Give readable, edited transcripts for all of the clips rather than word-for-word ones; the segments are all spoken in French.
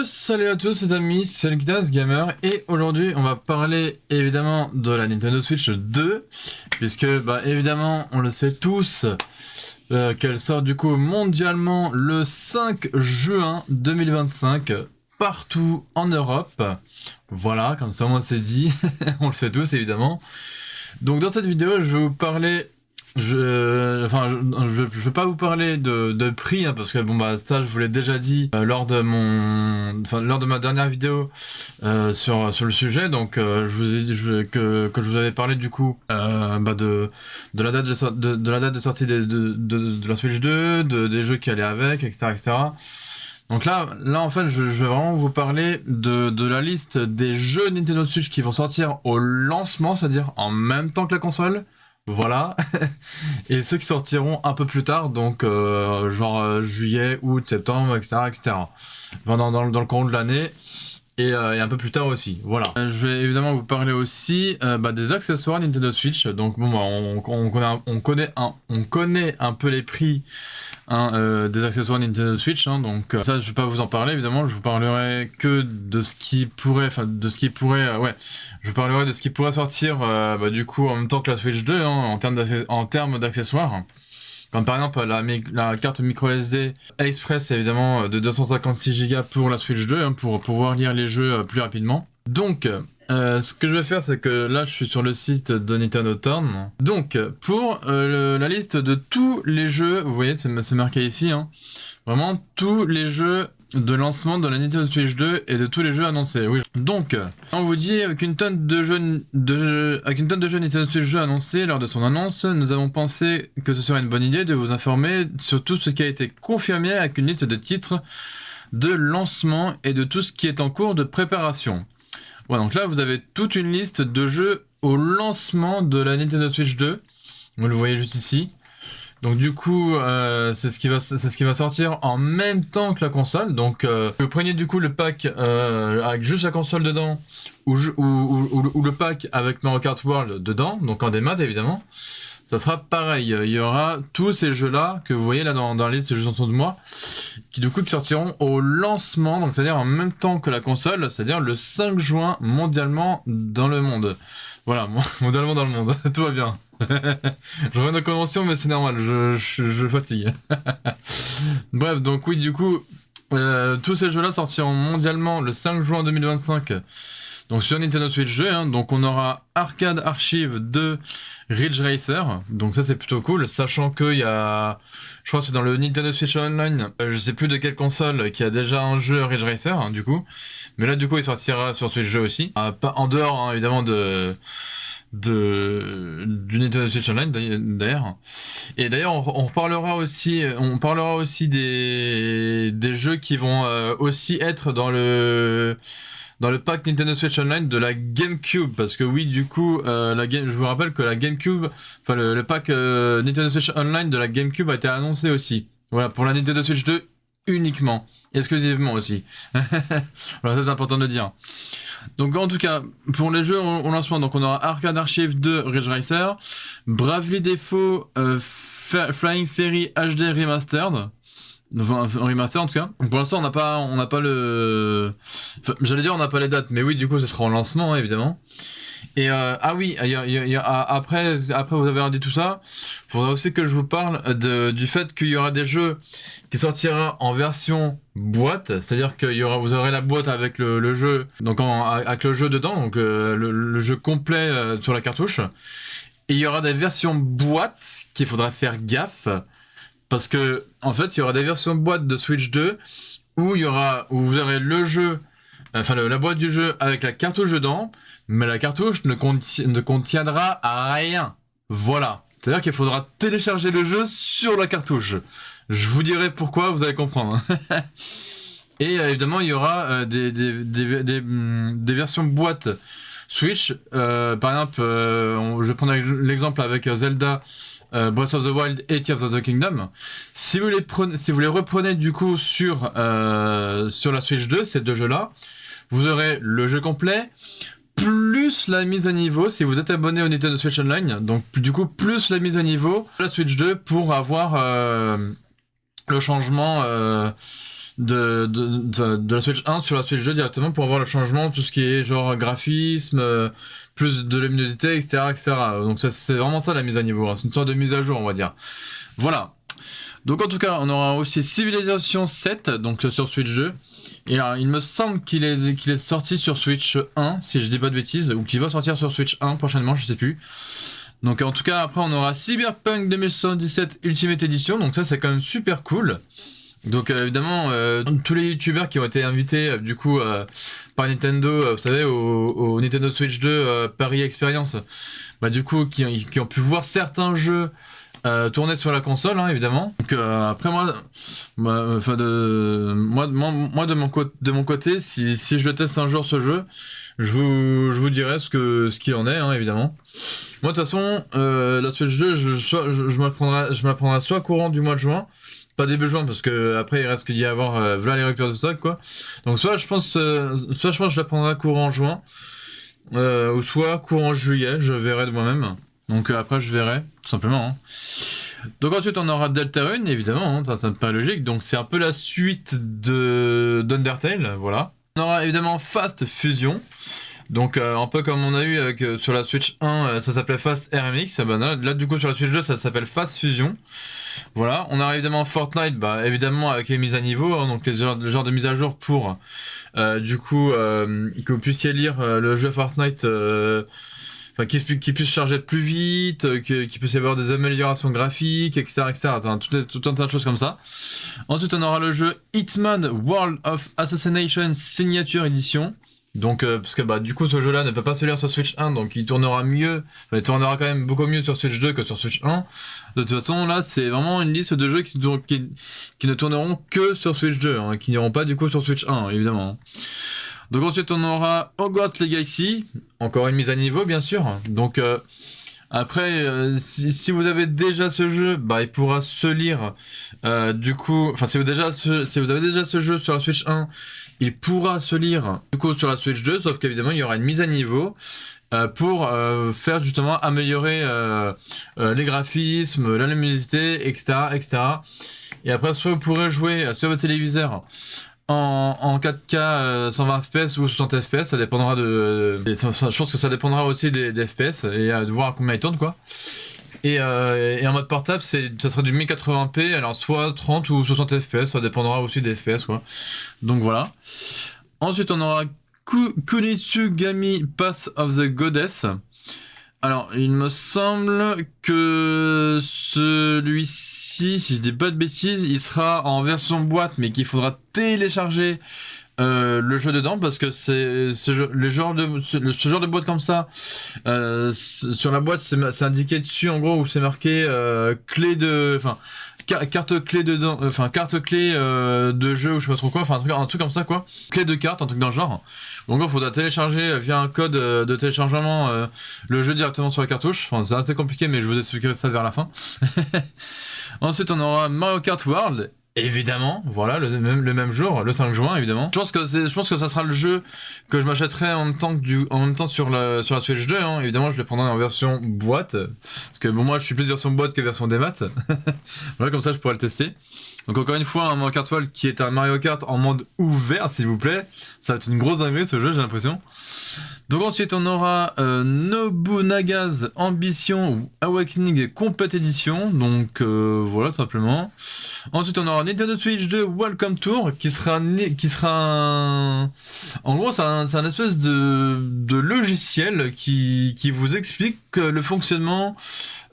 Salut à tous les amis, c'est le Guidas Gamer et aujourd'hui on va parler évidemment de la Nintendo Switch 2 puisque évidemment on le sait tous qu'elle sort du coup mondialement le 5 juin 2025 partout en Europe. Voilà, comme ça moi c'est dit, on le sait tous évidemment. Donc dans cette vidéo je vais vous parler je vais pas vous parler de prix parce que ça je vous l'ai déjà dit lors de ma dernière vidéo sur le sujet. Donc je vous ai dit que je vous avais parlé du coup de la date de sortie de la Switch 2, des jeux qui allaient avec, etc. Donc là en fait je vais vraiment vous parler de la liste des jeux Nintendo Switch qui vont sortir au lancement, c'est-à-dire en même temps que la console. Voilà. Et ceux qui sortiront un peu plus tard, donc juillet, août, septembre, etc. Enfin, dans le courant de l'année et un peu plus tard aussi. Voilà. Je vais évidemment vous parler aussi des accessoires Nintendo Switch. Donc on connaît un peu les prix des accessoires Nintendo Switch. Donc ça je vais pas vous en parler évidemment. Je vous parlerai que de ce qui pourrait, je vous parlerai de ce qui pourrait sortir du coup en même temps que la Switch 2 en termes d'accessoires. Comme par exemple la carte micro SD Express évidemment de 256 Go pour la Switch 2 pour pouvoir lire les jeux plus rapidement. Donc ce que je vais faire, c'est que là je suis sur le site de Nintendo Town. Donc pour la liste de tous les jeux, vous voyez c'est marqué ici, vraiment tous les jeux de lancement de la Nintendo Switch 2 et de tous les jeux annoncés. Oui. Donc, on vous dit avec une tonne de jeux Nintendo Switch 2 annoncés lors de son annonce, nous avons pensé que ce serait une bonne idée de vous informer sur tout ce qui a été confirmé avec une liste de titres de lancement et de tout ce qui est en cours de préparation. Voilà, donc là vous avez toute une liste de jeux au lancement de la Nintendo Switch 2. Vous le voyez juste ici. Donc du coup, c'est ce qui va sortir en même temps que la console. Donc vous prenez du coup le pack avec juste la console dedans ou le pack avec Mario Kart World dedans, donc en démat évidemment. Ça sera pareil, il y aura tous ces jeux-là que vous voyez là dans la liste, ces jeux autour de moi, qui sortiront au lancement, donc c'est-à-dire en même temps que la console, c'est-à-dire le 5 juin mondialement dans le monde. Voilà, mondialement dans le monde, tout va bien. Je reviens de convention, mais c'est normal, je fatigue. Bref, donc oui, du coup, tous ces jeux-là sortiront mondialement le 5 juin 2025. Donc sur Nintendo Switch 2, donc on aura Arcade Archive de Ridge Racer, donc ça c'est plutôt cool, sachant qu'il y a, je crois que c'est dans le Nintendo Switch Online, je sais plus de quelle console qui a déjà un jeu Ridge Racer du coup, mais là du coup il sortira sur Switch 2 aussi, pas en dehors évidemment du Nintendo Switch Online d'ailleurs. Et d'ailleurs on parlera aussi des jeux qui vont aussi être dans le pack Nintendo Switch Online de la GameCube, parce que oui du coup je vous rappelle que la GameCube, enfin le pack Nintendo Switch Online de la GameCube a été annoncé aussi. Voilà, pour la Nintendo Switch 2 uniquement, exclusivement aussi. Voilà, ça c'est important de le dire. Donc en tout cas, pour les jeux au lancement, donc on aura Arcade Archive 2 Ridge Racer, Bravely Default Flying Fairy HD Remastered. Enfin, remaster en tout cas. Pour l'instant, on n'a pas le. Enfin, j'allais dire on n'a pas les dates, mais oui, du coup, ce sera en lancement évidemment. Et après vous avez dit tout ça, il faudra aussi que je vous parle du fait qu'il y aura des jeux qui sortira en version boîte, c'est-à-dire que vous aurez la boîte avec le jeu, donc avec le jeu dedans, donc le jeu complet sur la cartouche. Et il y aura des versions boîte qu'il faudra faire gaffe. Parce que, en fait, il y aura des versions boîte de Switch 2 où vous aurez le jeu, la boîte du jeu avec la cartouche dedans, mais la cartouche ne contiendra rien. Voilà. C'est-à-dire qu'il faudra télécharger le jeu sur la cartouche. Je vous dirai pourquoi, vous allez comprendre. Et évidemment, il y aura des versions boîte Switch. Par exemple, je vais prendre l'exemple avec Zelda Breath of the Wild et Tears of the Kingdom. Si vous les reprenez du coup sur la Switch 2, ces deux jeux-là, vous aurez le jeu complet, plus la mise à niveau si vous êtes abonné au Nintendo Switch Online, donc du coup plus la mise à niveau de la Switch 2 pour avoir le changement de la Switch 1 sur la Switch 2 directement pour avoir le changement, tout ce qui est genre graphisme, plus de luminosité, etc., etc. Donc ça, c'est vraiment ça la mise à niveau, hein. C'est une sorte de mise à jour, on va dire. Voilà. Donc en tout cas, on aura aussi Civilization 7, donc sur Switch 2. Et alors, il me semble qu'il est sorti sur Switch 1, si je dis pas de bêtises, ou qu'il va sortir sur Switch 1 prochainement, je sais plus. Donc en tout cas, après on aura Cyberpunk 2077 Ultimate Edition, donc ça c'est quand même super cool. Donc évidemment, tous les youtubeurs qui ont été invités du coup par Nintendo, vous savez, au Nintendo Switch 2 Paris Experience, bah du coup qui ont pu voir certains jeux tourner sur la console, hein, évidemment. Donc après moi de mon côté, si je teste un jour ce jeu, je vous dirai ce qu'il en est, hein, évidemment. Moi de toute façon, la Switch 2, je me la prendrai soit courant du mois de juin, pas début juin parce que après il reste qu'il y a à avoir voilà les ruptures de stock quoi. Donc soit je pense que je la prendrai courant juin, ou soit courant juillet, je verrai de moi-même. Donc après je verrai, tout simplement, hein. Donc ensuite on aura Deltarune, évidemment, hein, ça me paraît logique, donc c'est un peu la suite d'Undertale, voilà. On aura évidemment Fast Fusion, donc un peu comme on a eu avec, sur la Switch 1, ça s'appelait Fast RMX, là du coup sur la Switch 2 ça s'appelle Fast Fusion. Voilà, on a évidemment Fortnite, bah évidemment avec les mises à niveau, hein, donc le genre de mise à jour pour du coup que vous puissiez lire le jeu Fortnite, enfin qu'il puisse charger plus vite, qu'il puisse y avoir des améliorations graphiques, etc., etc. Enfin, tout un tas de choses comme ça. Ensuite, on aura le jeu Hitman World of Assassination Signature Edition. Donc, parce que bah du coup ce jeu-là ne peut pas se lire sur Switch 1, donc il tournera mieux, enfin, il tournera quand même beaucoup mieux sur Switch 2 que sur Switch 1. De toute façon, là, c'est vraiment une liste de jeux qui ne tourneront que sur Switch 2, hein, qui n'iront pas du coup sur Switch 1, évidemment. Donc ensuite, on aura Hogwarts Legacy, encore une mise à niveau, bien sûr. Donc après, si vous avez déjà ce jeu, bah il pourra se lire. Du coup, enfin si vous avez déjà ce jeu sur la Switch 1, il pourra se lire du coup sur la Switch 2, sauf qu'évidemment il y aura une mise à niveau pour faire justement améliorer les graphismes, la luminosité, etc., etc. Et après, soit vous pourrez jouer sur votre téléviseur en 4K 120 fps ou 60 fps, ça dépendra je pense que ça dépendra aussi des fps et de voir à combien il tourne quoi. Et en mode portable, ça sera du 1080p, alors soit 30 ou 60 fps, ça dépendra aussi des fps quoi. Donc voilà. Ensuite, on aura Kunitsugami Path of the Goddess. Alors, il me semble que celui-ci, si je dis pas de bêtises, il sera en version boîte, mais qu'il faudra télécharger le jeu dedans, parce que ce genre de boîte comme ça, sur la boîte, c'est indiqué dessus, en gros, où c'est marqué carte clé dedans, carte clé de jeu ou je sais pas trop quoi, un truc comme ça quoi, clé de carte, un truc dans le genre. Donc il faudra télécharger via un code de téléchargement le jeu directement sur la cartouche. Enfin c'est assez compliqué mais je vous expliquerai ça vers la fin. Ensuite on aura Mario Kart World. Évidemment, voilà, le même jour, le 5 juin, évidemment. Je pense que ça sera le jeu que je m'achèterai en même temps sur la Switch 2, hein. Évidemment, je le prendrai en version boîte. Parce que bon, moi, je suis plus version boîte que version démat. Voilà, comme ça, je pourrais le tester. Donc encore une fois, un Mario Kart World qui est un Mario Kart en mode ouvert, s'il vous plaît. Ça va être une grosse dinguerie, ce jeu, j'ai l'impression. Donc ensuite, on aura Nobunaga's Ambition Awakening Complete Edition. Donc voilà, tout simplement. Ensuite, on aura Nintendo Switch 2 Welcome Tour, qui sera en gros, c'est un espèce de logiciel qui vous explique le fonctionnement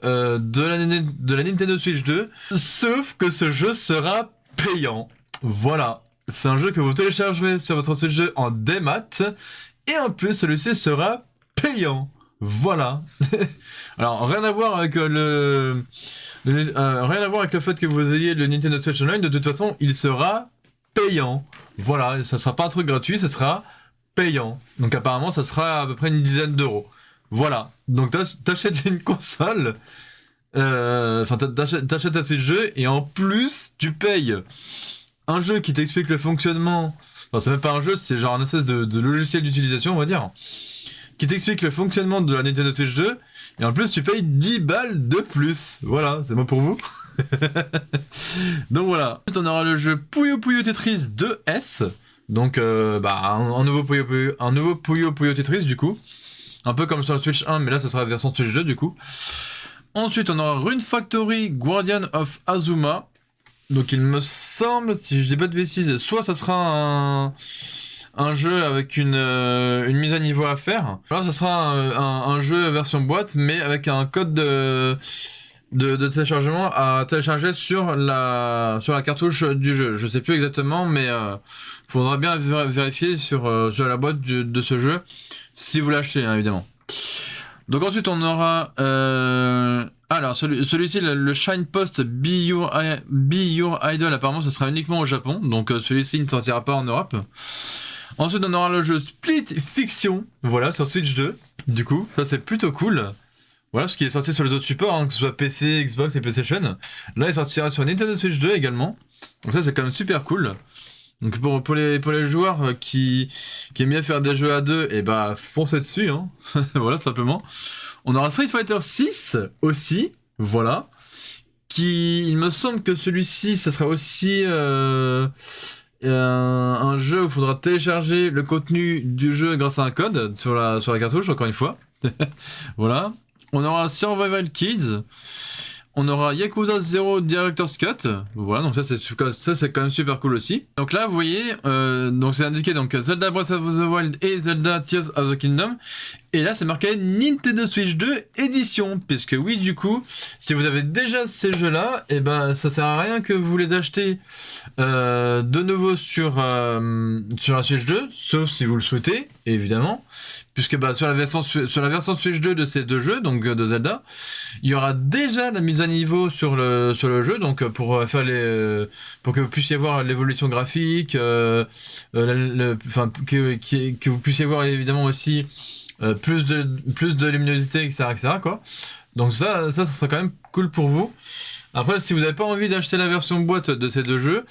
de la Nintendo Switch 2, sauf que ce jeu sera payant. Voilà, c'est un jeu que vous téléchargerez sur votre Switch 2 en démat, et en plus, celui-ci sera payant. Voilà. Alors, rien à voir avec rien à voir avec le fait que vous ayez le Nintendo Switch Online, de toute façon, il sera payant. Voilà, ça sera pas un truc gratuit, ça sera payant. Donc apparemment, ça sera à peu près une dizaine d'euros. Voilà, donc t'achètes une console, t'achètes un jeu, et en plus, tu payes un jeu qui t'explique le fonctionnement. Enfin, c'est même pas un jeu, c'est genre un espèce de logiciel d'utilisation, on va dire, qui t'explique le fonctionnement de la Nintendo Switch 2, et en plus tu payes 10 balles de plus. Voilà, c'est bon pour vous. Donc voilà. Ensuite, on aura le jeu Puyo Puyo Tetris 2S. Donc un nouveau Puyo Puyo Tetris du coup. Un peu comme sur la Switch 1, mais là ce sera la version Switch 2 du coup. Ensuite, on aura Rune Factory Guardian of Azuma. Donc il me semble, si je dis pas de bêtises, soit ça sera un jeu avec une mise à niveau à faire. Là, ce sera un jeu version boîte, mais avec un code de téléchargement à télécharger sur la cartouche du jeu. Je sais plus exactement, mais faudra bien vérifier sur la boîte de ce jeu, si vous l'achetez, hein, évidemment. Donc ensuite, on aura... alors, celui-ci, le Shine Post Be Your Idol, apparemment, ce sera uniquement au Japon. Donc celui-ci ne sortira pas en Europe. Ensuite, on aura le jeu Split Fiction, voilà, sur Switch 2. Du coup, ça c'est plutôt cool. Voilà, ce qui est sorti sur les autres supports, hein, que ce soit PC, Xbox et PlayStation. Là, il sortira sur Nintendo Switch 2 également. Donc ça, c'est quand même super cool. Donc pour les joueurs qui aiment bien faire des jeux à deux, et bah foncez dessus, hein. Voilà, simplement. On aura Street Fighter 6 aussi, voilà. Il me semble que celui-ci, ça sera aussi un jeu où il faudra télécharger le contenu du jeu grâce à un code sur la cartouche, encore une fois. Voilà. On aura Survival Kids. On aura Yakuza 0 Director's Cut. Voilà, donc ça c'est quand même super cool aussi. Donc là, vous voyez, donc c'est indiqué donc Zelda Breath of the Wild et Zelda Tears of the Kingdom. Et là, c'est marqué Nintendo Switch 2 édition, puisque oui, du coup, si vous avez déjà ces jeux-là, et ben ça sert à rien que vous les achetez de nouveau sur la Switch 2, sauf si vous le souhaitez, évidemment. Puisque sur la version Switch 2 de ces deux jeux, donc de Zelda, il y aura déjà la mise à niveau sur le jeu, donc pour que vous puissiez voir l'évolution graphique, que vous puissiez voir évidemment aussi plus de luminosité, etc., quoi. Donc ça sera quand même cool pour vous. Après, si vous n'avez pas envie d'acheter la version boîte de ces deux jeux,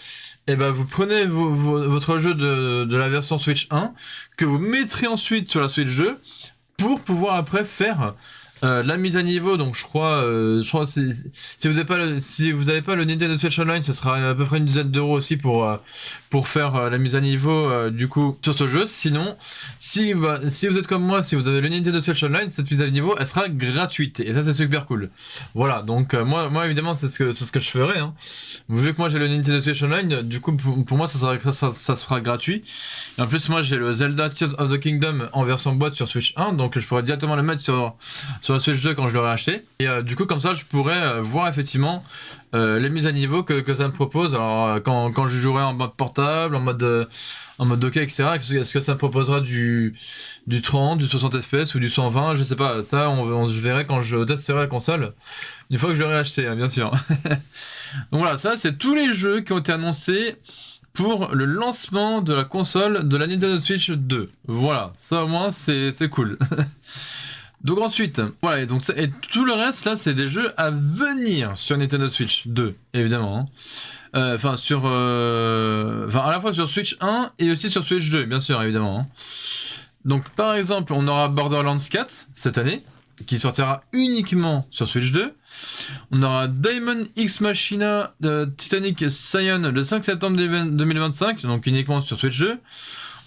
et ben vous prenez votre jeu de la version Switch 1 que vous mettrez ensuite sur la Switch 2 pour pouvoir après faire la mise à niveau. Donc je crois si vous n'avez pas le Nintendo Switch Online, ce sera à peu près une dizaine d'euros aussi pour faire la mise à niveau du coup sur ce jeu. Sinon, si vous êtes comme moi, si vous avez le Nintendo Switch Online, cette mise à niveau elle sera gratuite et ça c'est super cool. Voilà, donc moi évidemment c'est ce que je ferai, hein. Vu que moi j'ai le Nintendo Switch Online, du coup pour moi ça sera gratuit. Et en plus moi j'ai le Zelda Tears of the Kingdom en version boîte sur Switch 1, donc je pourrais directement le mettre sur la Switch 2 quand je l'aurai acheté. Et du coup comme ça je pourrais voir effectivement les mises à niveau que ça me propose. Alors quand je jouerai en mode portable, en mode docké, etc. Est-ce que ça me proposera du 30, du 60 FPS ou du 120, je sais pas. Ça je verrai quand je testerai la console, une fois que je l'aurai acheté, hein, bien sûr. Donc voilà, ça c'est tous les jeux qui ont été annoncés pour le lancement de la console de la Nintendo Switch 2. Voilà, ça au moins c'est cool. Donc ensuite, voilà, et tout le reste là, c'est des jeux à venir sur Nintendo Switch 2, évidemment. Enfin, à la fois sur Switch 1 et aussi sur Switch 2, bien sûr, évidemment. Hein. Donc par exemple, on aura Borderlands 4 cette année, qui sortira uniquement sur Switch 2. On aura Diamond X Machina Titanic Scion le 5 septembre 2025, donc uniquement sur Switch 2.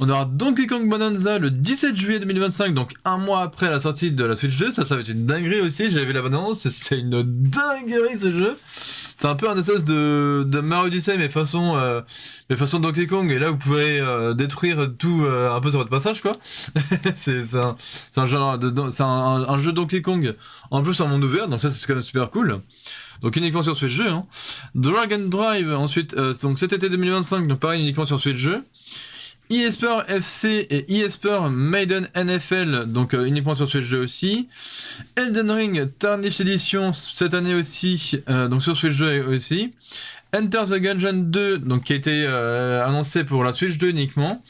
On aura Donkey Kong Bonanza le 17 juillet 2025, donc un mois après la sortie de la Switch 2. Ça va être une dinguerie aussi, j'avais vu la bande-annonce, c'est une dinguerie ce jeu. C'est un peu un espèce de Mario Odyssey, mais façon Donkey Kong, et là vous pouvez détruire tout un peu sur votre passage, quoi. c'est un jeu Donkey Kong, en plus en monde ouvert, donc ça c'est quand même super cool. Donc uniquement sur Switch 2, hein. Dragon Drive, ensuite, donc cet été 2025, donc pareil uniquement sur Switch 2. eSport FC et eSport Maiden NFL, donc uniquement sur Switch 2 aussi. Elden Ring Tarnished Edition cette année aussi, donc sur Switch 2 aussi. Enter the Gungeon 2, donc qui a été annoncé pour la Switch 2 uniquement.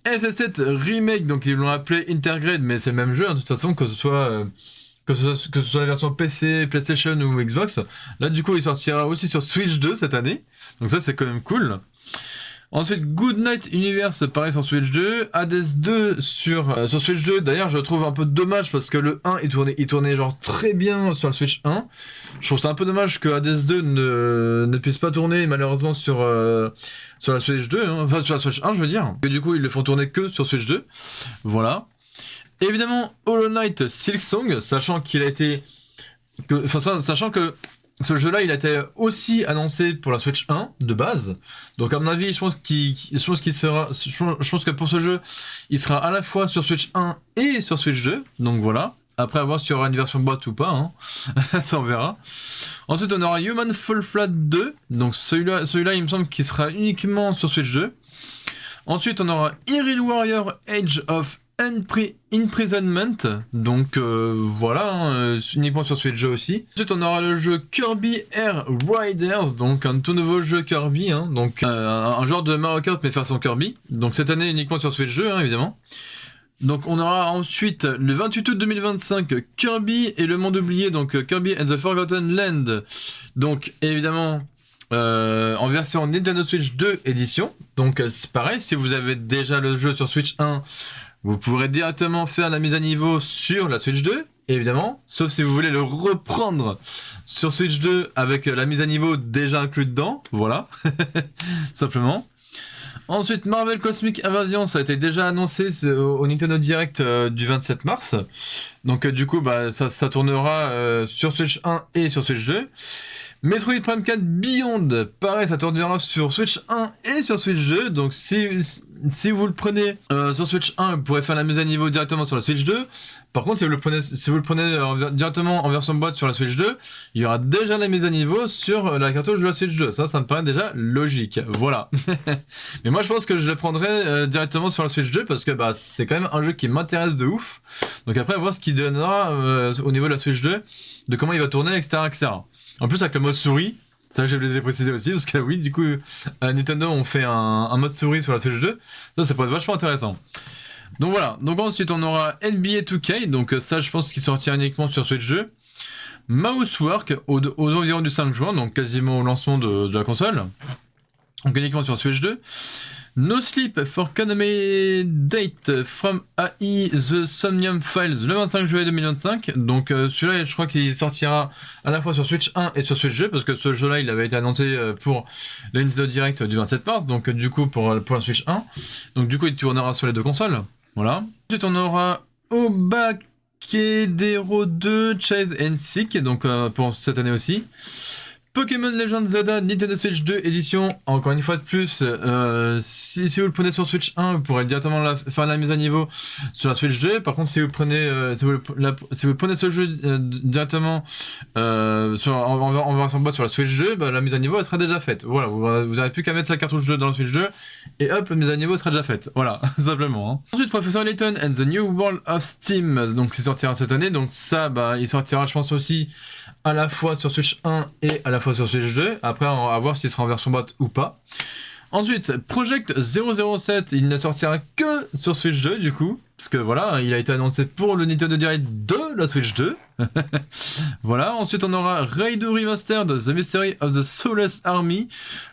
FF7 Remake, donc ils l'ont appelé Intergrade, mais c'est le même jeu, hein, de toute façon, que ce soit la version PC, PlayStation ou Xbox. Là, du coup, il sortira aussi sur Switch 2 cette année, donc ça c'est quand même cool. Ensuite, Goodnight Universe, pareil sur Switch 2. Hades 2 sur Switch 2. D'ailleurs, je trouve un peu dommage parce que le 1, il tournait genre très bien sur le Switch 1. Je trouve ça un peu dommage que Hades 2 ne puisse pas tourner malheureusement sur la Switch 2. Hein. Enfin, sur la Switch 1, je veux dire. Et du coup, ils le font tourner que sur Switch 2. Voilà. Évidemment, Hollow Knight Silksong, sachant qu'il a été... sachant que ce jeu-là, il a été aussi annoncé pour la Switch 1 de base. Donc à mon avis, je pense que pour ce jeu, il sera à la fois sur Switch 1 et sur Switch 2. Donc voilà. Après, à voir s'il y aura une version boîte ou pas. Hein. Ça, on verra. Ensuite, on aura Human Fall Flat 2. Donc celui-là, il me semble qu'il sera uniquement sur Switch 2. Ensuite, on aura Hyrule Warrior Age of Imprisonment, donc voilà, uniquement sur Switch 2 aussi. Ensuite on aura le jeu Kirby Air Riders, donc un tout nouveau jeu Kirby, hein, donc un genre de Mario Kart mais façon Kirby, donc cette année uniquement sur Switch 2 hein, évidemment. Donc on aura ensuite le 28 août 2025 Kirby et le monde oublié, donc Kirby and the Forgotten Land, donc évidemment en version Nintendo Switch 2 édition, donc c'est pareil, si vous avez déjà le jeu sur Switch 1, vous pourrez directement faire la mise à niveau sur la Switch 2, évidemment, sauf si vous voulez le reprendre sur Switch 2 avec la mise à niveau déjà inclue dedans, voilà, simplement. Ensuite, Marvel Cosmic Invasion, ça a été déjà annoncé au Nintendo Direct du 27 mars, donc du coup, bah, ça tournera sur Switch 1 et sur Switch 2. Metroid Prime 4 Beyond, pareil, ça tournera sur Switch 1 et sur Switch 2, donc si vous le prenez sur Switch 1, vous pourrez faire la mise à niveau directement sur la Switch 2. Par contre, si vous le prenez directement en version boîte sur la Switch 2, il y aura déjà la mise à niveau sur la cartouche de la Switch 2. Ça me paraît déjà logique. Voilà. Mais moi, je pense que je le prendrai directement sur la Switch 2 parce que bah, c'est quand même un jeu qui m'intéresse de ouf. Donc après, voir ce qu'il donnera au niveau de la Switch 2, de comment il va tourner, etc., etc. En plus, avec le mode souris, ça je les ai précisé aussi, parce que oui, du coup, Nintendo ont fait un mode souris sur la Switch 2. Ça pourrait être vachement intéressant. Donc voilà, donc ensuite on aura NBA 2K, donc ça je pense qu'il sortira uniquement sur Switch 2. Mousework aux environs du 5 juin, donc quasiment au lancement de la console. Donc uniquement sur Switch 2. No Sleep for Konami Date from AI The Somnium Files le 25 juillet 2025. Donc celui-là, je crois qu'il sortira à la fois sur Switch 1 et sur Switch 2 parce que ce jeu-là, il avait été annoncé pour le Nintendo Direct du 27 mars. Donc du coup, pour la Switch 1. Donc du coup, il tournera sur les deux consoles. Voilà. Ensuite, on aura Obakedero 2 Chase and Seek, donc pour cette année aussi. Pokémon Legend Zelda Nintendo Switch 2 édition, encore une fois de plus, si vous le prenez sur Switch 1, vous pourrez directement faire la mise à niveau sur la Switch 2. Par contre, si vous prenez ce jeu directement en version boîte sur la Switch 2, bah, la mise à niveau elle sera déjà faite. Voilà, vous n'avez plus qu'à mettre la cartouche 2 dans la Switch 2 et hop, la mise à niveau sera déjà faite. Voilà, simplement. Hein. Ensuite, Professor Layton and the New World of Steam, donc c'est sortira cette année, donc ça, bah, il sortira, je pense aussi à la fois sur Switch 1 et à la fois sur Switch 2. Après, on va voir s'il sera en version boîte ou pas. Ensuite, Project 007, il ne sortira que sur Switch 2 du coup. Parce que voilà, il a été annoncé pour le Nintendo Direct de la Switch 2. Voilà, ensuite on aura Raid Remastered The Mystery of the Soulless Army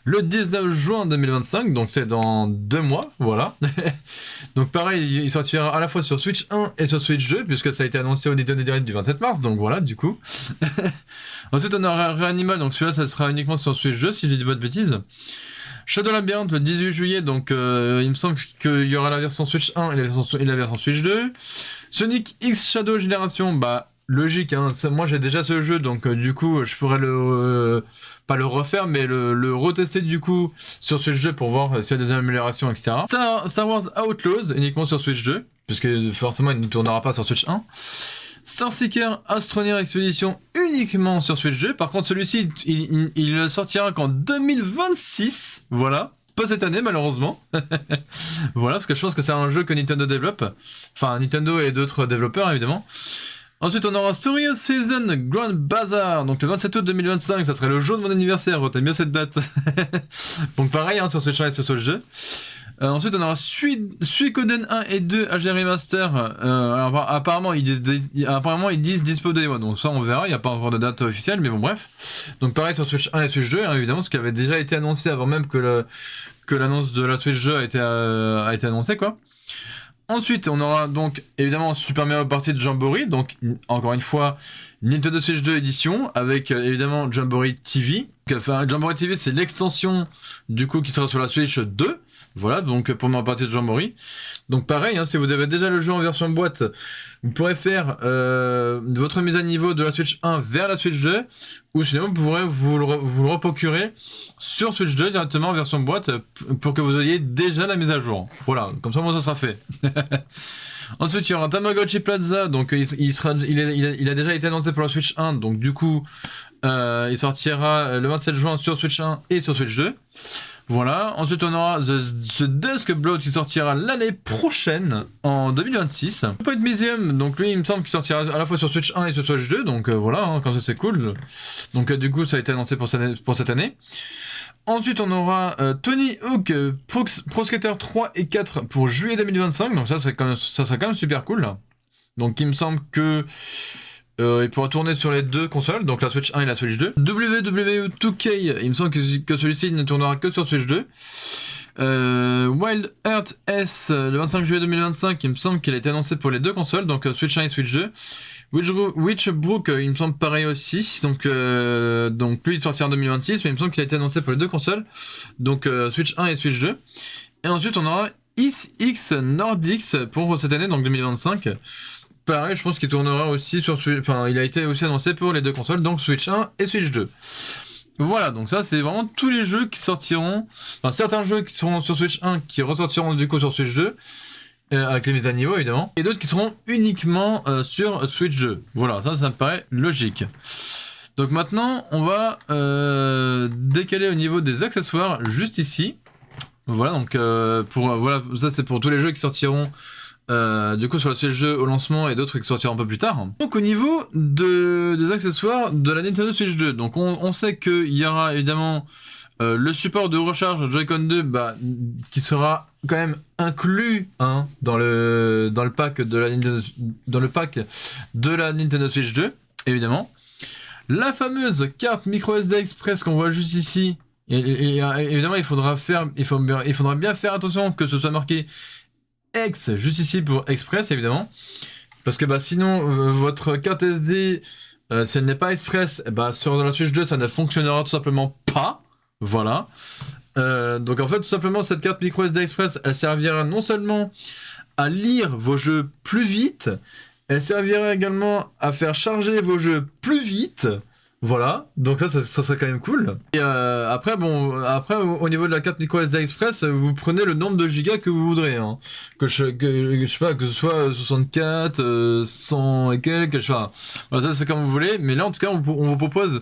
le 19 juin 2025, donc c'est dans 2 mois, voilà. Donc pareil, il sortira à la fois sur Switch 1 et sur Switch 2, puisque ça a été annoncé au Nintendo Direct du 27 mars, donc voilà, du coup. Ensuite on aura Reanimal, donc celui-là ça sera uniquement sur Switch 2, si je dis pas de bêtises. Shadow Labyrinth le 18 juillet, donc il me semble qu'il y aura la version Switch 1 et la version Switch 2. Sonic X Shadow Generation, bah logique, hein, moi j'ai déjà ce jeu, donc du coup je pourrais pas le refaire, mais le retester du coup sur Switch 2 pour voir s'il y a des améliorations, etc. Star Wars Outlaws, uniquement sur Switch 2, puisque forcément il ne tournera pas sur Switch 1. Starseeker Astroneer Expedition uniquement sur Switch 2. Par contre, celui-ci, il sortira qu'en 2026. Voilà. Pas cette année, malheureusement. Voilà, parce que je pense que c'est un jeu que Nintendo développe. Enfin, Nintendo et d'autres développeurs, évidemment. Ensuite, on aura Story of Season Grand Bazaar. Donc, le 27 août 2025, ça serait le jour de mon anniversaire. Retenez bien cette date. Donc, pareil, hein, sur Switch 1 et sur Switch 2. Ensuite, on aura Suikoden 1 et 2 HD Remaster. Alors, apparemment, ils disent dispo Day One. Donc ça, on verra. Il n'y a pas encore de date officielle, mais bon, bref. Donc pareil sur Switch 1 et Switch 2, hein, évidemment, ce qui avait déjà été annoncé avant même que que l'annonce de la Switch 2 a été annoncée, quoi. Ensuite, on aura donc évidemment Super Mario Party de Jamboree, donc encore une fois Nintendo Switch 2 édition avec évidemment Jamboree TV. Enfin, Jamboree TV, c'est l'extension du coup qui sera sur la Switch 2. Voilà, donc pour Mario Party de Jamboree. Donc pareil, hein, si vous avez déjà le jeu en version boîte, vous pourrez faire votre mise à niveau de la Switch 1 vers la Switch 2, ou sinon vous pourrez vous le reprocurer sur Switch 2 directement en version boîte pour que vous ayez déjà la mise à jour. Voilà, comme ça moi ça sera fait. Ensuite il y aura Tamagotchi Plaza, donc il a déjà été annoncé pour la Switch 1, donc du coup il sortira le 27 juin sur Switch 1 et sur Switch 2. Voilà, ensuite on aura The Dusk Blood qui sortira l'année prochaine, en 2026. Point Museum, donc lui il me semble qu'il sortira à la fois sur Switch 1 et sur Switch 2, donc voilà, hein, comme ça c'est cool. Donc du coup ça a été annoncé pour cette année. Ensuite on aura Tony Hawk Pro Skater 3 et 4 pour juillet 2025, donc ça sera quand même super cool. Là. Donc il me semble que... il pourra tourner sur les deux consoles, donc la Switch 1 et la Switch 2. WWE 2K, il me semble que celui-ci ne tournera que sur Switch 2. Wild Earth S, le 25 juillet 2025, il me semble qu'il a été annoncé pour les deux consoles, donc Switch 1 et Switch 2. Witchbrook, il me semble pareil aussi, donc lui il sortira en 2026, mais il me semble qu'il a été annoncé pour les deux consoles, donc Switch 1 et Switch 2. Et ensuite on aura X Nordics pour cette année, donc 2025. Pareil, je pense qu'il tournera aussi sur Switch. Enfin, il a été aussi annoncé pour les deux consoles, donc Switch 1 et Switch 2. Voilà, donc ça, c'est vraiment tous les jeux qui sortiront. Enfin, certains jeux qui seront sur Switch 1 qui ressortiront du coup sur Switch 2, avec les mises à niveau évidemment, et d'autres qui seront uniquement sur Switch 2. Voilà, ça me paraît logique. Donc maintenant, on va décaler au niveau des accessoires juste ici. Voilà, donc voilà, ça c'est pour tous les jeux qui sortiront. Du coup sur la Switch 2 au lancement et d'autres qui sortiront un peu plus tard. Donc au niveau des accessoires de la Nintendo Switch 2, donc on sait qu'il y aura évidemment le support de recharge Joy-Con 2 qui sera quand même inclus hein, dans le pack de la Nintendo Switch 2, évidemment. La fameuse carte microSD Express qu'on voit juste ici, et évidemment il faudra bien faire attention que ce soit marqué X juste ici pour Express évidemment, parce que sinon votre carte SD si elle n'est pas Express, sur la Switch 2 ça ne fonctionnera tout simplement pas. Voilà. Donc en fait tout simplement cette carte micro SD Express elle servira non seulement à lire vos jeux plus vite, elle servira également à faire charger vos jeux plus vite. Voilà, donc ça serait quand même cool. Et après au niveau de la carte micro SD Express, vous prenez le nombre de gigas que vous voudrez, hein. Que je sais pas, que ce soit 64, 100 et quelques, je sais pas. Voilà, ça c'est comme vous voulez, mais là en tout cas on vous propose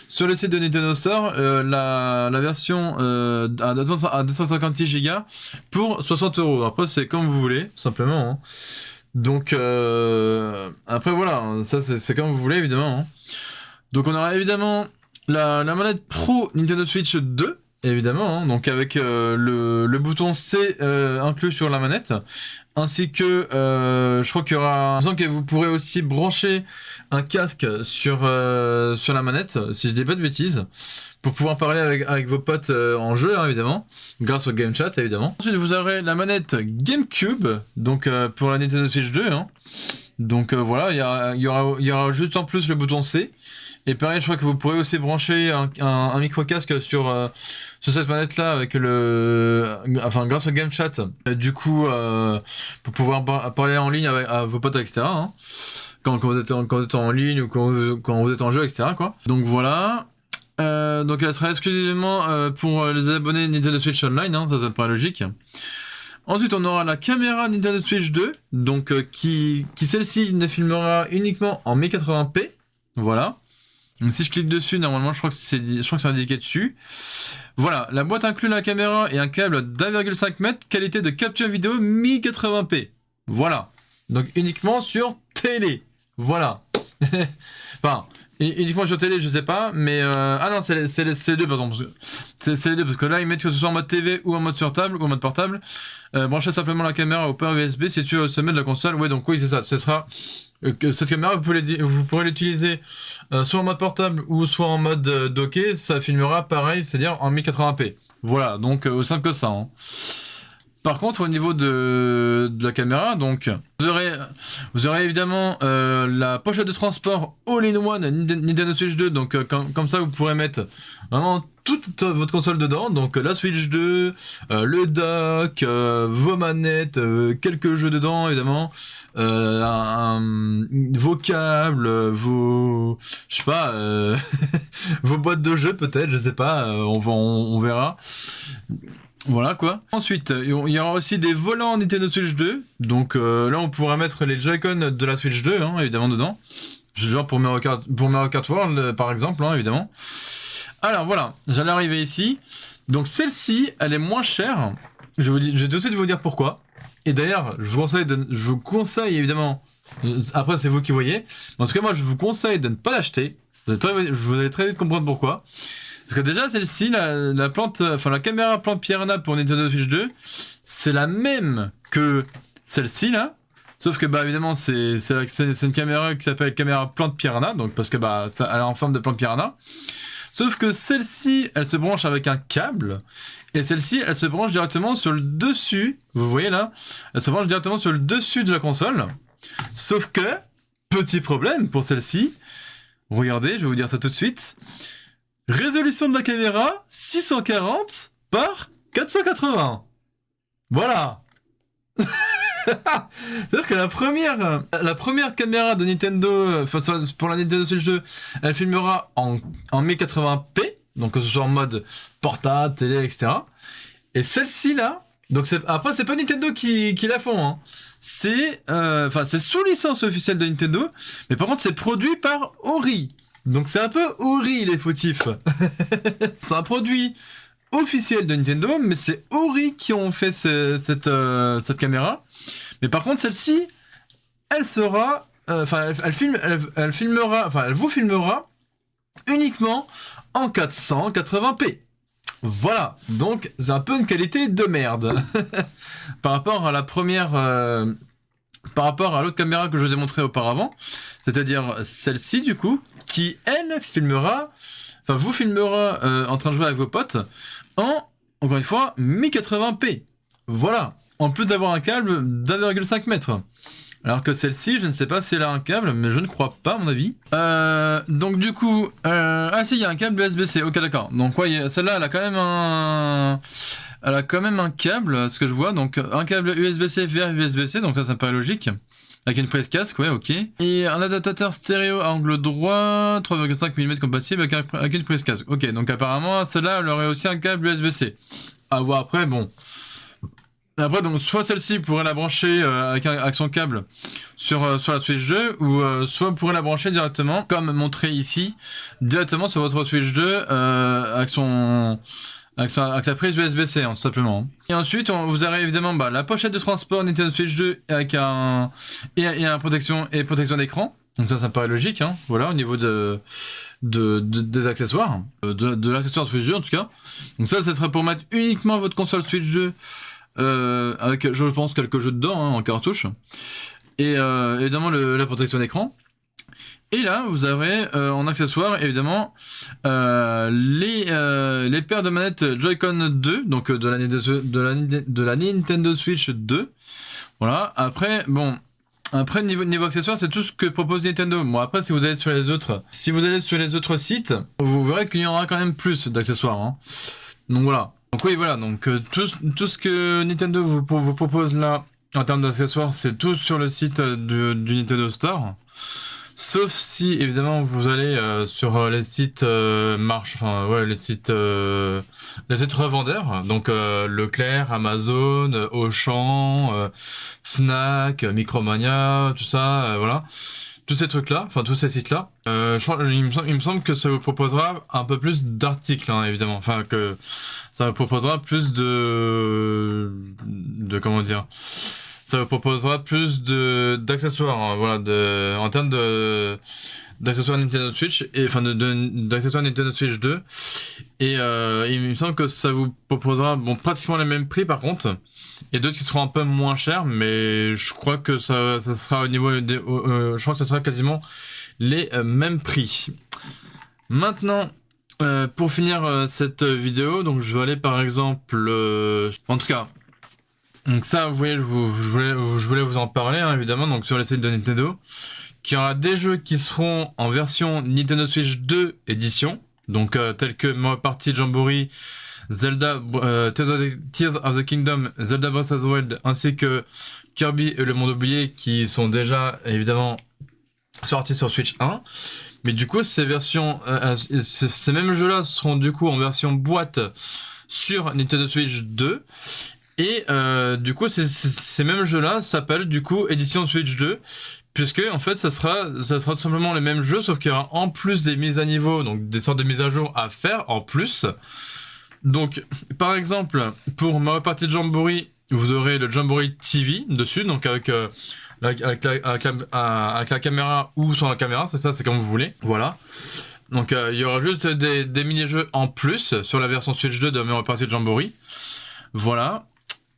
sur le site de Nintendo Store la version à 256 gigas pour 60€. Après c'est comme vous voulez, tout simplement. Hein. Donc après voilà, ça c'est comme vous voulez évidemment. Hein. Donc on aura évidemment la manette Pro Nintendo Switch 2, évidemment, hein, donc avec le bouton C inclus sur la manette, ainsi que je crois qu'il y aura... Il me semble que vous pourrez aussi brancher un casque sur la manette, si je dis pas de bêtises, pour pouvoir parler avec vos potes en jeu, hein, évidemment, grâce au Game Chat, évidemment. Ensuite, vous aurez la manette GameCube, donc pour la Nintendo Switch 2, hein. Donc voilà, il y aura juste en plus le bouton C. Et pareil, je crois que vous pourrez aussi brancher un micro-casque sur cette manette-là avec grâce au Game Chat. Du coup, pour pouvoir parler en ligne avec vos potes, etc. Hein, quand vous êtes en ligne ou quand vous êtes en jeu, etc. Quoi. Donc voilà. Donc elle sera exclusivement pour les abonnés Nintendo Switch Online, hein, ça me paraît logique. Ensuite, on aura la caméra Nintendo Switch 2, donc qui celle-ci ne filmera uniquement en 1080p. Voilà. Donc si je clique dessus, normalement, je crois que c'est indiqué dessus. Voilà, la boîte inclut la caméra et un câble d'1,5 m, qualité de capture vidéo 1080p. Voilà. Donc uniquement sur télé. Voilà. Enfin, uniquement sur télé, je sais pas, mais ah non, c'est les deux, pardon. C'est les deux, parce que là, ils mettent que ce soit en mode TV ou en mode sur table ou en mode portable. Branchez simplement la caméra au port USB situé au sommet de la console. Ouais, donc oui, c'est ça. Ce sera que cette caméra, vous pourrez l'utiliser soit en mode portable ou soit en mode docké. Ça filmera pareil, c'est-à-dire en 1080p. Voilà, donc aussi simple que ça. Hein. Par contre, au niveau de la caméra, donc vous aurez évidemment la pochette de transport All-in-One Nintendo Switch 2, donc comme ça vous pourrez mettre vraiment toute votre console dedans, donc la Switch 2, le dock, vos manettes, quelques jeux dedans évidemment, vos câbles, vos, je sais pas, vos boîtes de jeux peut-être, je sais pas, on verra. Voilà quoi. Ensuite, il y aura aussi des volants Nintendo Switch 2. Donc là, on pourra mettre les Joy-Con de la Switch 2, hein, évidemment, dedans. Genre pour Mario Kart World, par exemple, hein, évidemment. Alors voilà, j'allais arriver ici. Donc celle-ci, elle est moins chère. Je vais tout de suite vous dire pourquoi. Et d'ailleurs, je vous conseille évidemment. Après, c'est vous qui voyez. Mais en tout cas, moi, je vous conseille de ne pas l'acheter. Vous allez très vite comprendre pourquoi. Parce que déjà, celle-ci, la caméra plante Piranha pour Nintendo Switch 2, c'est la même que celle-ci, là. Sauf que, bah, évidemment, c'est une caméra qui s'appelle caméra plante Piranha, donc parce que, bah, elle est en forme de plante Piranha. Sauf que celle-ci, elle se branche avec un câble, et celle-ci, elle se branche directement sur le dessus, vous voyez là, elle se branche directement sur le dessus de la console. Sauf que, petit problème pour celle-ci, regardez, je vais vous dire ça tout de suite. Résolution de la caméra 640 par 480. Voilà. C'est-à-dire que la première caméra de Nintendo, pour la Nintendo Switch 2, elle filmera en 1080p, donc que ce soit en mode portable, télé, etc. Et celle-ci là, donc après c'est pas Nintendo qui la font, hein. C'est sous licence officielle de Nintendo, mais par contre c'est produit par Ori. Donc c'est un peu Ori les fautifs. C'est un produit officiel de Nintendo, mais c'est Ori qui ont fait cette caméra. Mais par contre celle-ci, elle sera, elle vous filmera uniquement en 480p. Voilà, donc c'est un peu une qualité de merde par rapport à la première. Par rapport à l'autre caméra que je vous ai montré auparavant, c'est-à-dire celle-ci du coup, qui elle vous filmera en train de jouer avec vos potes encore une fois, 1080p. Voilà, en plus d'avoir un câble d'1,5 mètre. Alors que celle-ci, je ne sais pas si elle a un câble, mais je ne crois pas à mon avis. Donc du coup, si, il y a un câble USB-C, ok d'accord. Donc ouais, celle-là, elle a quand même un câble, ce que je vois, donc un câble USB-C vers USB-C, donc ça me paraît logique. Avec une prise casque, ouais, ok. Et un adaptateur stéréo à angle droit, 3,5 mm compatible avec une prise casque. Ok, donc apparemment, celle-là, elle aurait aussi un câble USB-C. À voir après, bon. Après, donc, soit celle-ci pourrait la brancher avec son câble sur la Switch 2, ou soit vous pourrez la brancher directement, comme montré ici, directement sur votre Switch 2 avec sa prise USB-C, hein, tout simplement. Et ensuite, vous aurez évidemment la pochette de transport Nintendo Switch 2 avec une protection d'écran. Donc ça me paraît logique, hein. Voilà, au niveau des accessoires, de l'accessoire Switch 2 en tout cas. Donc ça serait pour mettre uniquement votre console Switch 2 avec, je pense, quelques jeux dedans, hein, en cartouche. Et évidemment la protection d'écran. Et là, vous avez en accessoire, évidemment, les paires de manettes Joy-Con 2, donc de la Nintendo Switch 2. Voilà. Après, niveau accessoire, c'est tout ce que propose Nintendo. Bon, après, si vous allez sur les autres sites, vous verrez qu'il y en aura quand même plus d'accessoires, hein. Donc voilà. Donc oui, voilà. Donc tout ce que Nintendo vous propose là, en termes d'accessoires, c'est tout sur le site du Nintendo Store. Sauf si, évidemment, vous allez sur les sites les sites revendeurs, donc Leclerc, Amazon, Auchan, Fnac, Micromania, tout ça, voilà. Tous ces trucs-là, enfin tous ces sites-là, il me semble que ça vous proposera un peu plus d'articles, hein, évidemment. Enfin, que ça vous proposera plus de comment dire... Ça vous proposera plus d'accessoires, hein, voilà, en termes d'accessoires Nintendo Switch, et enfin d'accessoires Nintendo Switch 2. Et il me semble que ça vous proposera pratiquement les mêmes prix par contre. Il y a d'autres qui seront un peu moins chers, mais je crois que ça sera au niveau je crois que ça sera quasiment les mêmes prix. Maintenant, pour finir cette vidéo, donc je vais aller par exemple, en tout cas, donc ça, vous voyez, je voulais vous en parler, hein, évidemment, donc sur les sites de Nintendo, qu'il y aura des jeux qui seront en version Nintendo Switch 2 édition, donc tels que Mario Party Jamboree, Zelda, Tears of the Kingdom, Zelda Breath of the Wild, ainsi que Kirby et le Monde Oublié, qui sont déjà, évidemment, sortis sur Switch 1. Mais du coup, ces versions, ces mêmes jeux-là seront du coup en version boîte sur Nintendo Switch 2. Et du coup, ces mêmes jeux-là s'appellent du coup édition Switch 2. Puisque en fait, ça sera tout simplement les mêmes jeux, sauf qu'il y aura en plus des mises à niveau, donc des sortes de mises à jour à faire en plus. Donc, par exemple, pour Mario Party Jamboree, vous aurez le Jamboree TV dessus, donc avec la caméra ou sans la caméra, c'est ça, c'est comme vous voulez. Voilà. Donc il y aura juste des mini-jeux en plus sur la version Switch 2 de Mario Party Jamboree. Voilà.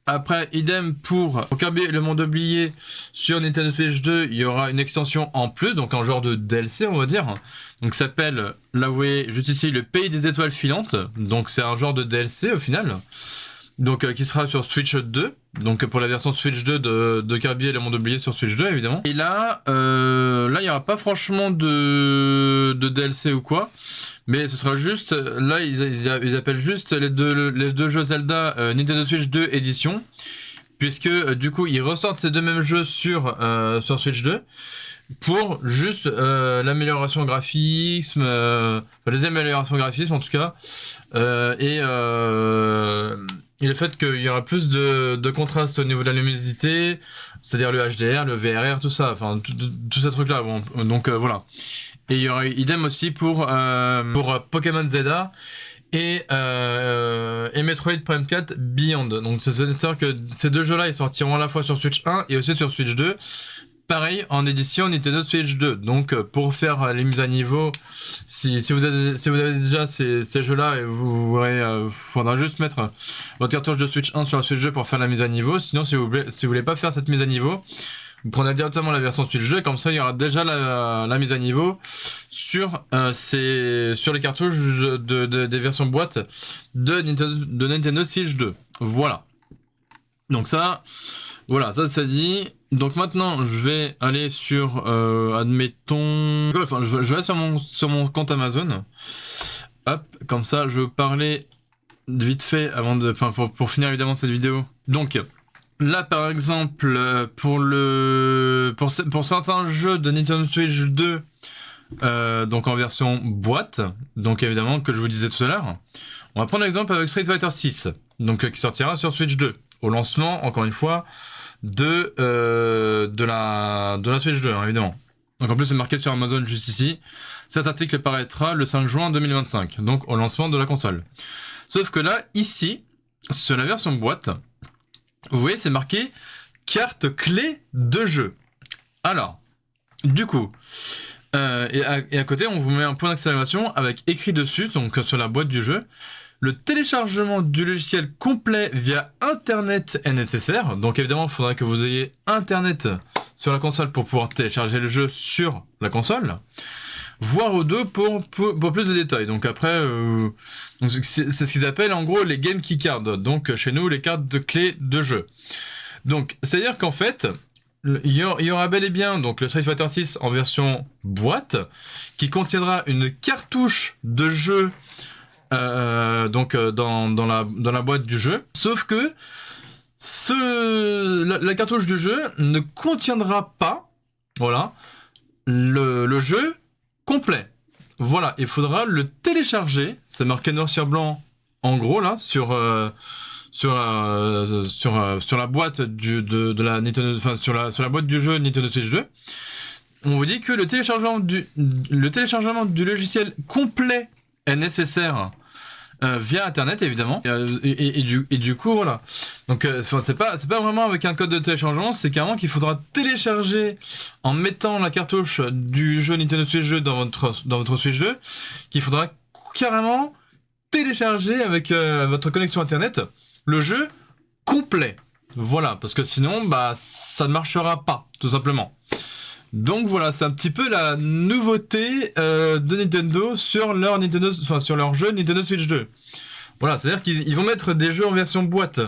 Après, idem pour Kirby et le Monde Oublié sur Nintendo Switch 2, il y aura une extension en plus, donc un genre de DLC, on va dire. Donc ça s'appelle, là vous voyez juste ici, le Pays des Étoiles Filantes. Donc c'est un genre de DLC au final. Donc qui sera sur Switch 2, donc pour la version Switch 2 de Kirby et le Monde Oublié sur Switch 2 évidemment. Et là, il n'y aura pas franchement de DLC ou quoi, mais ce sera juste, là ils appellent juste les deux jeux Zelda Nintendo Switch 2 édition, puisque du coup ils ressortent ces deux mêmes jeux sur Switch 2, pour juste l'amélioration graphisme, les améliorations graphisme en tout cas, et le fait qu'il y aura plus de contraste au niveau de la luminosité, c'est-à-dire le HDR, le VRR, tout ça, enfin tous ces trucs-là. Bon, donc voilà. Et il y aura idem aussi pour Pokémon Zelda et Metroid Prime 4 Beyond. Donc c'est-à-dire que ces deux jeux-là ils sortiront à la fois sur Switch 1 et aussi sur Switch 2. Pareil en édition Nintendo Switch 2. Donc pour faire les mises à niveau, si vous avez déjà ces jeux-là, il faudra juste mettre votre cartouche de Switch 1 sur la Switch 2 pour faire la mise à niveau. Sinon, si vous voulez pas faire cette mise à niveau, vous prenez directement la version Switch 2, comme ça il y aura déjà la mise à niveau sur les cartouches des versions boîte de Nintendo Switch 2. Voilà. Donc ça, voilà, ça c'est dit. Donc maintenant, je vais aller sur, admettons... Enfin, je vais aller sur mon compte Amazon. Hop, comme ça, je vais vous parler vite fait avant de... Enfin, pour finir évidemment cette vidéo. Donc, là par exemple, pour certains jeux de Nintendo Switch 2, donc en version boîte, donc évidemment, que je vous disais tout à l'heure, on va prendre l'exemple avec Street Fighter 6, donc qui sortira sur Switch 2, au lancement, encore une fois, de la Switch 2, hein, évidemment. Donc en plus c'est marqué sur Amazon juste ici. Cet article paraîtra le 5 juin 2025, donc au lancement de la console. Sauf que là, ici, sur la version boîte, vous voyez c'est marqué carte clé de jeu. Alors, du coup, et à côté on vous met un point d'exclamation avec écrit dessus, donc sur la boîte du jeu. Le téléchargement du logiciel complet via Internet est nécessaire. Donc évidemment, il faudra que vous ayez Internet sur la console pour pouvoir télécharger le jeu sur la console. Voire au deux pour plus de détails. Donc après, c'est ce qu'ils appellent en gros les Game Key Cards. Donc chez nous, les cartes de clés de jeu. Donc c'est-à-dire qu'en fait, il y aura bel et bien donc le Street Fighter 6 en version boîte qui contiendra une cartouche de jeu dans la boîte du jeu, sauf que la cartouche du jeu ne contiendra pas, voilà, le jeu complet. Voilà, il faudra le télécharger, c'est marqué noir sur blanc en gros là sur la boîte de la Nintendo, enfin sur la boîte du jeu Nintendo Switch 2. On vous dit que le téléchargement du logiciel complet est nécessaire via Internet évidemment et du coup voilà. Donc c'est pas vraiment avec un code de téléchargement, c'est carrément qu'il faudra télécharger en mettant la cartouche du jeu Nintendo Switch 2 dans votre Switch 2, qu'il faudra carrément télécharger avec votre connexion Internet le jeu complet. Voilà, parce que sinon bah ça ne marchera pas tout simplement. Donc voilà, c'est un petit peu la nouveauté de Nintendo sur leur Nintendo, enfin sur leur jeu Nintendo Switch 2. Voilà, c'est-à-dire qu'ils vont mettre des jeux en version boîte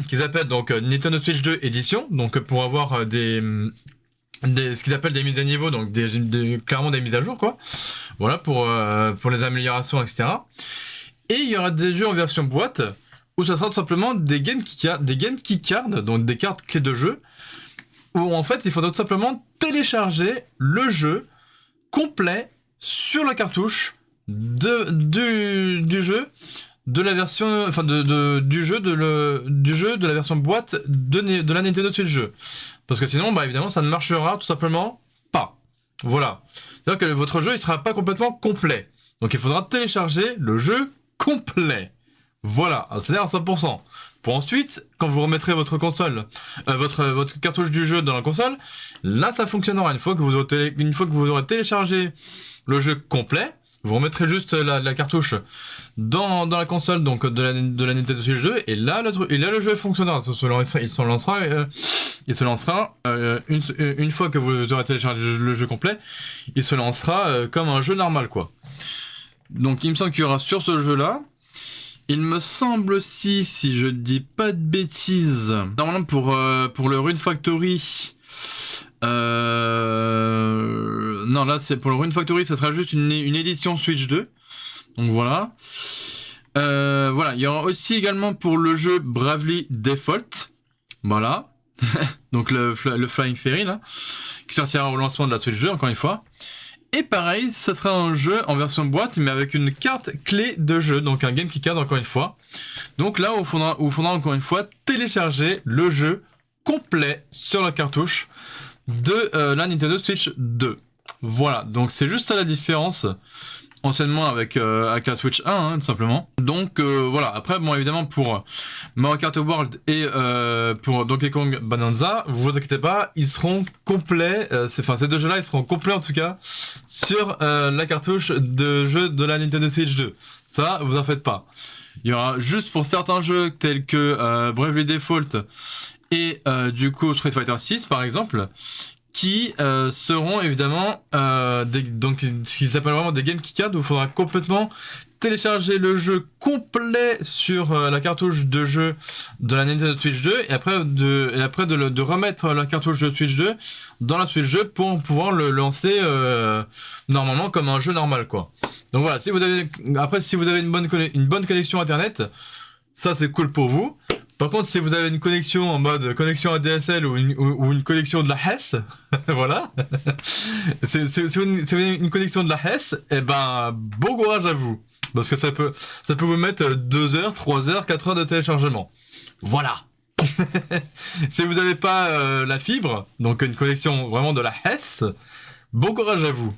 qu'ils appellent donc Nintendo Switch 2 édition, donc pour avoir ce qu'ils appellent des mises à niveau, donc clairement des mises à jour quoi. Voilà pour les améliorations, etc. Et il y aura des jeux en version boîte où ça sera tout simplement des game key cards, donc des cartes clés de jeu, où en fait il faudra tout simplement télécharger le jeu complet sur la cartouche du jeu de la version, enfin du jeu de la version boîte de la Nintendo Switch jeu. Parce que sinon, bah évidemment, ça ne marchera tout simplement pas. Voilà. C'est-à-dire que votre jeu, il sera pas complètement complet. Donc il faudra télécharger le jeu complet. Voilà, c'est-à-dire à 100%. Pour ensuite, quand vous remettrez votre console, votre cartouche du jeu dans la console, là ça fonctionnera. Une fois que vous aurez téléchargé le jeu complet, vous remettrez juste la cartouche dans la console donc de la Nintendo Switch 2 et là le jeu fonctionnera. Il se lancera une fois que vous aurez téléchargé le jeu complet, il se lancera comme un jeu normal quoi. Donc il me semble qu'il y aura sur ce jeu là. Il me semble aussi, si je dis pas de bêtises, normalement pour le Rune Factory, non là c'est pour le Rune Factory, ça sera juste une édition Switch 2. Donc voilà. Voilà, il y aura aussi également pour le jeu Bravely Default. Voilà. Donc le Flying Fairy là, qui sortira au lancement de la Switch 2 encore une fois. Et pareil, ça sera un jeu en version boîte, mais avec une carte clé de jeu, donc un game key card encore une fois. Donc là, il faudra encore une fois télécharger le jeu complet sur la cartouche de la Nintendo Switch 2. Voilà, donc c'est juste ça la différence anciennement avec la Switch 1, hein, tout simplement. Donc voilà, après bon évidemment pour Mario Kart World et pour Donkey Kong Bonanza, vous inquiétez pas, ils seront complets, ces deux jeux-là ils seront complets en tout cas sur la cartouche de jeu de la Nintendo Switch 2. Ça, vous en faites pas. Il y aura juste pour certains jeux tels que Bravely Default et du coup Street Fighter 6 par exemple, qui seront évidemment donc ce qu'ils appellent vraiment des game key cards où il faudra complètement télécharger le jeu complet sur la cartouche de jeu de la Nintendo Switch 2 et après de remettre la cartouche de Switch 2 dans la Switch 2 pour pouvoir le lancer normalement comme un jeu normal quoi. Donc voilà, si vous avez une bonne connexion internet, ça c'est cool pour vous. Par contre, si vous avez une connexion en mode connexion ADSL ou une connexion de la HES, voilà, si vous avez une connexion de la HES, eh ben, bon courage à vous. Parce que ça peut vous mettre 2 heures, 3 heures, 4 heures de téléchargement. Voilà. Si vous n'avez pas la fibre, donc une connexion vraiment de la HES, bon courage à vous.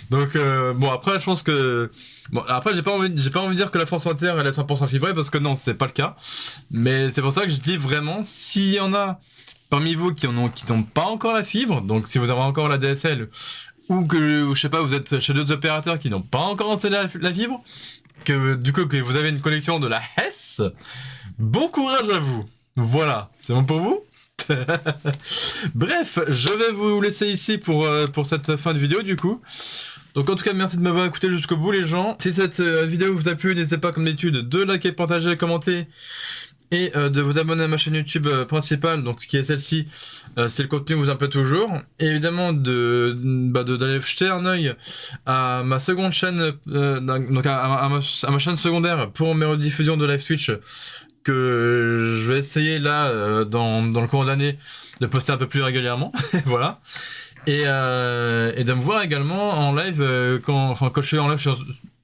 Donc bon après je pense que après j'ai pas envie de dire que la France entière elle est 100% fibrée parce que non c'est pas le cas, mais c'est pour ça que je dis vraiment s'il y en a parmi vous qui n'ont pas encore la fibre, donc si vous avez encore la DSL ou que je sais pas vous êtes chez d'autres opérateurs qui n'ont pas encore installé la fibre, que du coup que vous avez une connexion de la HES, bon courage à vous. Voilà, c'est bon pour vous. Bref, je vais vous laisser ici pour cette fin de vidéo du coup. Donc en tout cas merci de m'avoir écouté jusqu'au bout les gens. Si cette vidéo vous a plu, n'hésitez pas comme d'habitude de liker, partager, commenter et de vous abonner à ma chaîne YouTube principale, donc qui est celle-ci, si le contenu vous en plaît toujours. Et évidemment d'aller jeter un œil à ma seconde chaîne, donc à ma chaîne secondaire pour mes rediffusions de live Twitch, que je vais essayer là dans le cours de l'année de poster un peu plus régulièrement. Voilà. Et de me voir également en live quand je suis en live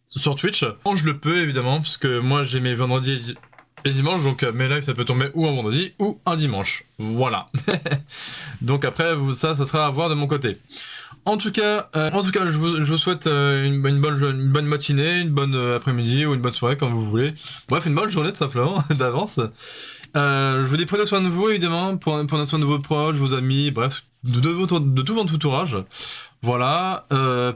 sur Twitch, quand je le peux évidemment, parce que moi j'ai mes vendredis et dimanches, donc mes lives ça peut tomber ou un vendredi ou un dimanche. Voilà. Donc après ça sera à voir de mon côté. En tout cas, je vous souhaite une bonne matinée, une bonne après-midi ou une bonne soirée quand vous voulez. Bref, une bonne journée tout simplement d'avance. Je vous dis prenez soin de vous évidemment, prenez soin de vos proches, vos amis, bref, de tout votre entourage. Voilà,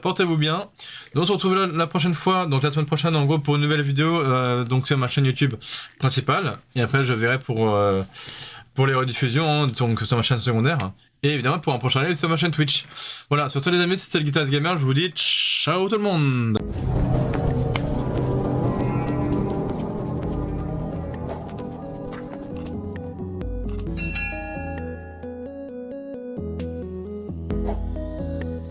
portez-vous bien. Nous on se retrouve la prochaine fois, donc la semaine prochaine en gros pour une nouvelle vidéo donc sur ma chaîne YouTube principale. Et après je verrai pour pour les rediffusions, hein, donc sur ma chaîne secondaire, et évidemment pour un prochain live sur ma chaîne Twitch. Voilà, sur ce les amis, c'était le Guitarist Gamer, je vous dis ciao tout le monde.